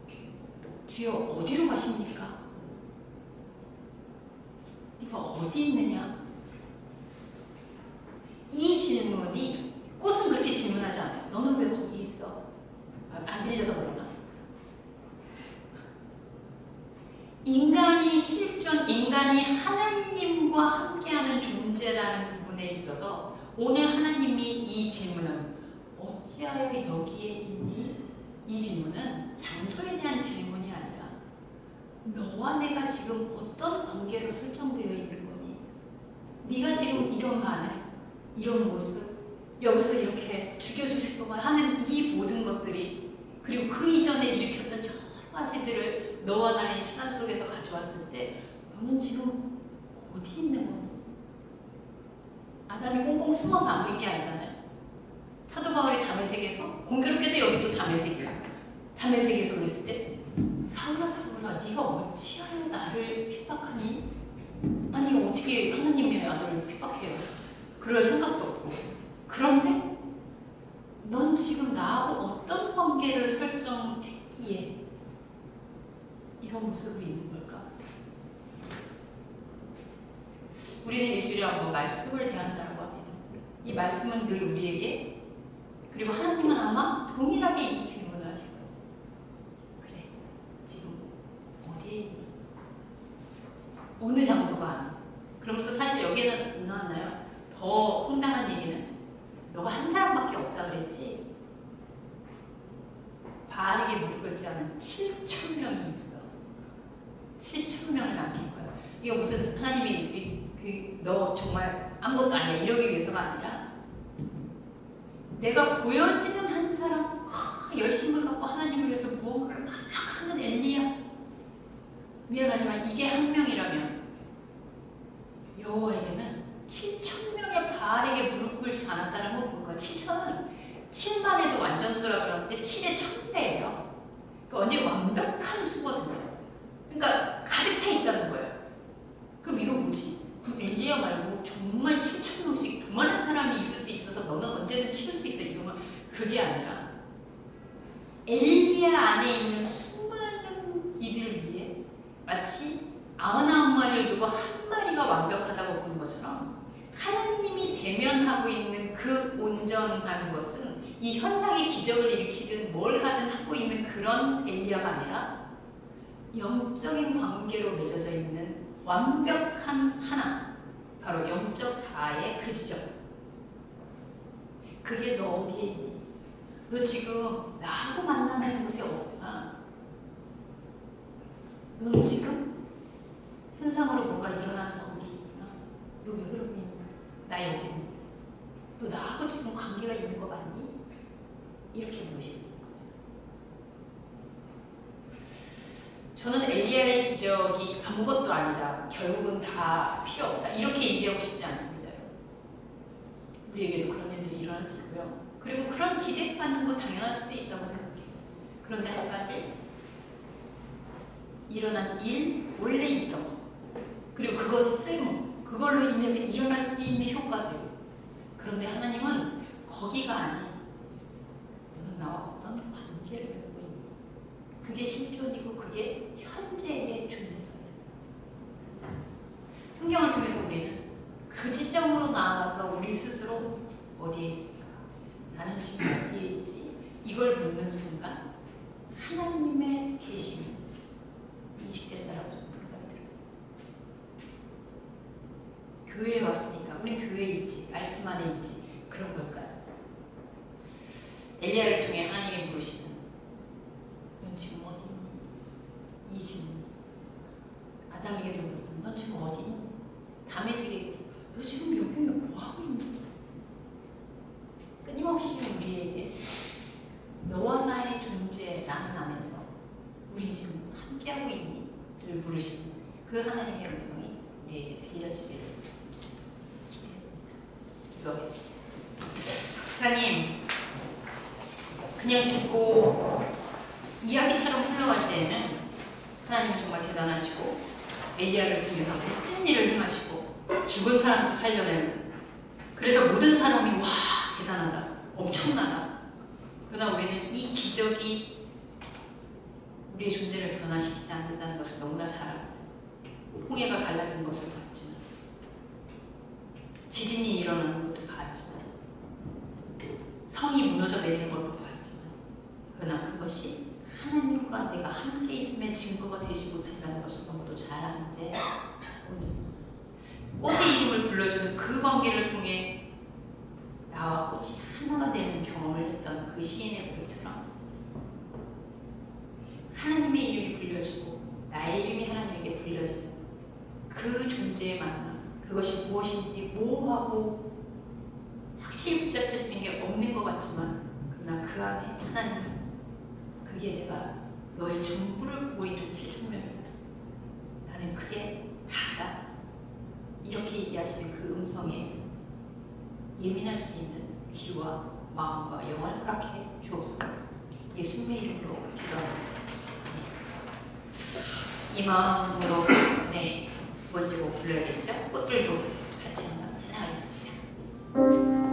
있니? 주여 어디로 가십니까? 네가 어디 있느냐? 이 질문이, 꽃은 그렇게 질문하지 않아요. 너는 왜 거기 있어? 안 들려서 그러나? 인간이 실존, 인간이 하나님과 함께하는 존재라는 부분에 있어서 오늘 하나님이 이 질문은 어찌하여 여기에 있니? 이 질문은 장소에 대한 질문이 아니라 너와 내가 지금 어떤 관계로 설정되어 있는 거니? 네가 지금 이런 반응, 이런 모습, 여기서 이렇게 죽여주시고만 하는 이 모든 것들이, 그리고 그 이전에 일으켰던 여러 가지들을 너와 나의 시간 속에서 가져왔을 때 너는 지금 어디 있는 거니? 아담이 꽁꽁 숨어서 안 보인 게 아니잖아요. 사도 바울이 다메섹에서, 공교롭게도 여기 또 다메섹이야. 다메섹에서 그랬을 때 사울아 사울아 네가 어찌하여 나를 핍박하니? 아니 어떻게 하나님의 아들을 핍박해요? 그럴 생각도 없고. 그런데 넌 지금 나하고 어떤 관계를 설정했기에 이런 모습이 있는 걸까? 우리는 일주일에 한번 말씀을 대한다고 합니다. 이 말씀은 늘 우리에게, 그리고 하나님은 아마 동일하게 이 질문을 하실 거예요. 그래, 지금 어디에 있니? 어느 장소가 아니야. 그러면서 사실 여기에는 나왔나요? 더 황당한 얘기는 너가 한 사람밖에 없다 그랬지? 바알에게 무릎 꿇지 않은 7,000명이 있어. 7,000명을 남길 거야. 이게 무슨 하나님이 너 정말 아무것도 아니야 이러기 위해서가 아니라 내가 보여지는 한 사람, 열심을 갖고 하나님을 위해서 무언가를 막 하는 엘리야. 미안하지만 이게 한 명이라면 여호와에게는 7,000명의 바알에게 무릎 꿇지 않았다는 건 뭔가? 7,000은 7만 해도 완전수라 그러는데 7의 1000배예요. 그러니까 완전 완벽한 수거든요. 그러니까 가득 차 있다는 거예요. 그럼 이거 뭐지? 그럼 엘리야 말고 정말 7,000명씩 더 많은 사람이 있을 수 있어서 너는 언제든 치울 수 있어. 이건 그게 아니라 엘리야 안에 있는 수많은 이들을 위해 마치 99마리를 두고 한 마리가 완벽하다고 보는 것처럼 하나님이 대면하고 있는 그 온전한 것은 이 현상의 기적을 일으키든 뭘 하든 하고 있는 그런 엘리야가 아니라 영적인 관계로 맺어져 있는 완벽한 하나, 바로 영적 자아의 그 지점. 그게 너 어디에 있니? 너 지금 나하고 만나는 곳에 없구나. 넌 지금 현상으로 뭔가 일어나는 거기 있구나. 너 왜 그러고 있니? 나 여기 있니? 너 나하고 지금 관계가 있는 거 맞니? 이렇게 물으시는 거죠. 저는 엘리야의 기적이 아무것도 아니다. 결국은 다 필요 없다. 이렇게 얘기하고 싶지 않습니다. 우리에게도 그런 일들이 일어날 수 있고요. 그리고 그런 기대받는 거 당연할 수도 있다고 생각해요. 그런데 한 가지, 일어난 일, 원래 있던 거, 그리고 그것의 쓸모, 그걸로 인해서 일어날 수 있는 효과들. 그런데 하나님은 거기가 아닌, 너는 나와 어떤 관계를 맺고 있니? 그게 신존이고 그게 현재의 존재성이에요. 성경을 통해서 우리는 그 지점으로 나아가서 우리 스스로 어디에 있을까? 나는 지금 어디에 있지? 이걸 묻는 순간 하나님의 계심이 인식된다라고 저는 생각이 들어요. 교회에 왔으니까 우리 교회에 있지, 말씀 안에 있지, 그런 걸까요? 엘리야를 통해 하나님이 물으시는, 넌 지금 어디 있니? 이 질문. 아담에게도 물었던, 넌 지금 어디 있니? 다메섹에게, 너 지금 여기 뭐 하고 있니? 끊임없이 우리에게 너와 나의 존재라는 안에서 우리 지금 함께하고 있니? 를 물으시는 그 하나님의 음성이 우리에게 들려지기를 기도하겠습니다. 하나님, 그냥 듣고 이야기처럼 흘러갈 때에는 하나님 정말 대단하시고 엘리야를 통해서 멋진 일을 행하시고 죽은 사람도 살려내는, 그래서 모든 사람이 와 대단하다, 엄청나다. 그러나 우리는 이 기적이 우리의 존재를 변화시키지 않는다는 것을 너무나 잘 압니다. 홍해가 갈라지는 것을 봤지만, 지진이 일어나는 것도 봤지만, 성이 무너져 내리는 것도 봤지만, 그러나 그것이 하나님과 내가 함께 있음의 증거가 되지 못한다는 것을 너무도 잘 아는데, 오늘 꽃의 이름을 불러주는 그 관계를 통해 나와 꽃이 하나가 되는 경험을 했던 그 시인의 고백처럼 하나님의 이름이 불려지고 나의 이름이 하나님에게 불려지는 그 존재의 만남, 그것이 무엇인지 모호하고 확실히 붙잡혀지는 게 없는 것 같지만, 그러나 그 안에 하나님, 그게 내가 너의 전부를 보고 있는 7,000명이다. 나는 그게 다다. 이렇게 얘기하시는 그 음성에 예민할 수 있는 귀와 마음과 영을 허락해 주옵소서. 예수님의 이름으로 기도합니다. 이 마음으로 두 번째 곡 불러야겠죠? 꽃들도 같이 한번 찬양하겠습니다.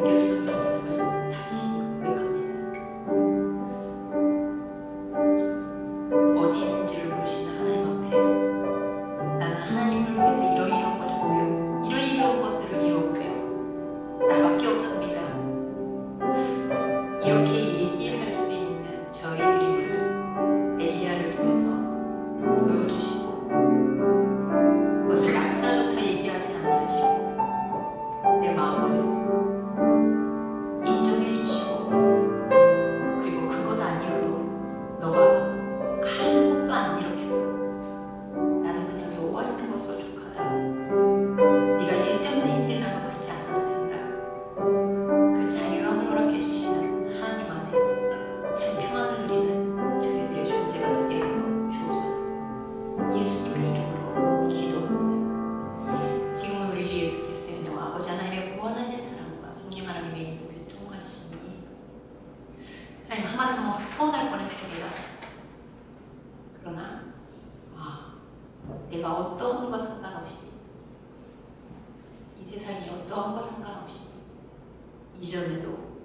연결성이 있음을 다시 고백합니다. 어디 있는지를 모르시는 하나님 앞에 나는 하나님을 위해서 이러이러한 걸 했고요. 이러이러한 것들을 이뤘고요. 나밖에 없습니다. 이렇게 얘기할 수 있는 저희 드림을 엘리야를 통해서 보여주시고 그것을 나쁘다 좋다 얘기하지 아니하시고 내 마음을 인정해 주시고 그리고 그것 아니어도 너가 아무것도 안 일으켜도 나는 그냥 너와 있는 것으로 족하다. 네가 일 때문에 힘들다면 그렇지 않아도 된다. 그 자유함을 허락해 주시는 하나님 안에 참 평안을 누리는 저희들의 존재가 되게 하여 주옵소서. 예수님의 이름으로 기도합니다. 지금은 우리 주 예수 그리스도의 은혜와 아버지 하나님의 무한하신 사랑과 성령 하나님의 인도 교통하심이 하나님 하마터면 서운할 뻔했습니다. 그러나 내가 어떠한 것 상관없이 이 세상이 어떠한 것 상관없이 이전에도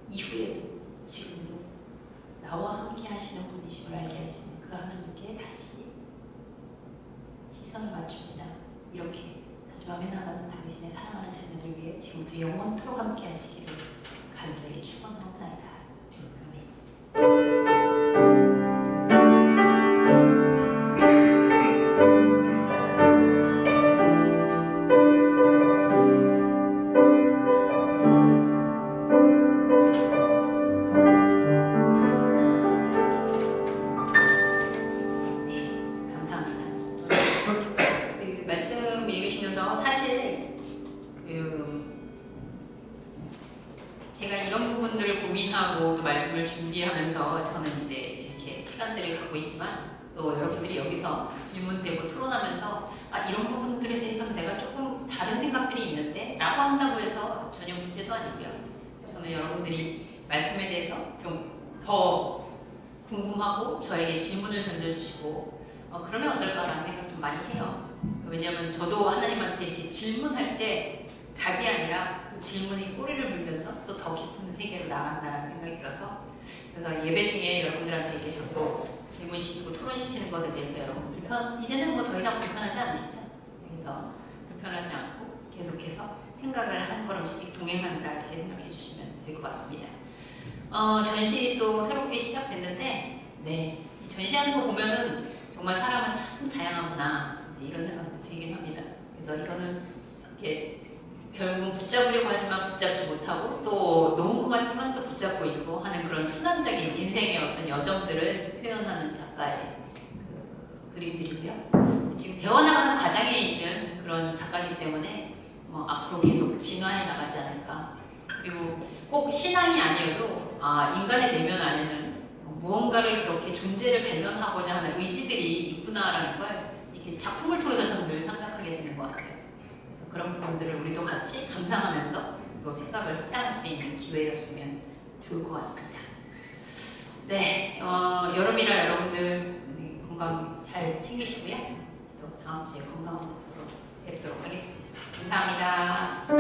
이후에도 지금도 나와 함께 하시는 분이심을 알게 하시는 그 하나님께 다시 시선을 맞춥니다. 이렇게 자주함에 나가는 당신의 사랑하는 자녀들 위해 지금부터 영원토록 함께 하시기를 간절히 축원하옵나이다. 아멘. 말씀 읽으시면서 사실 제가 이런 부분들을 고민하고 또 말씀을 준비하면서 저는 이제 이렇게 시간들을 갖고 있지만 또 여러분들이 여기서 질문되고 토론하면서 이런 부분들에 대해서는 내가 조금 다른 생각들이 있는데 라고 한다고 해서 전혀 문제도 아니고요. 저는 여러분들이 말씀에 대해서 좀 더 궁금하고 저에게 질문을 던져주시고 그러면 어떨까라는 생각 좀 많이 해요. 왜냐하면 저도 하나님한테 이렇게 질문할 때 답이 아니라 그 질문이 꼬리를 물면서 또 더 깊은 세계로 나간다는 생각이 들어서 그래서 예배 중에 여러분들한테 이렇게 자꾸 질문시키고 토론시키는 것에 대해서 여러분 이제는 뭐 더 이상 불편하지 않으시죠? 그래서 불편하지 않고 계속해서 생각을 한 걸음씩 동행한다 이렇게 생각해 주시면 될 것 같습니다. 전시 또 새롭게 시작됐는데 이 전시하는 거 보면은 정말 사람은 참 다양하구나 이런 생각도 들긴 합니다. 그래서 이거는 이렇게 결국은 붙잡으려고 하지만 붙잡지 못하고 또 놓은 것 같지만 또 붙잡고 있고 하는 그런 순환적인 인생의 어떤 여정들을 표현하는 작가의 그림들이고요. 지금 배워나가는 과정에 있는 그런 작가이기 때문에 앞으로 계속 진화해 나가지 않을까. 그리고 꼭 신앙이 아니어도 인간의 내면 안에는 무언가를 그렇게 존재를 발견하고자 하는 의지들이 있구나라는 걸 이렇게 작품을 통해서 저는 늘 생각하게 되는 것 같아요. 그래서 그런 부분들을 우리도 같이 감상하면서 또 생각을 확장할 수 있는 기회였으면 좋을 것 같습니다. 여름이라 여러분들 건강 잘 챙기시고요. 또 다음 주에 건강한 모습으로 뵙도록 하겠습니다. 감사합니다.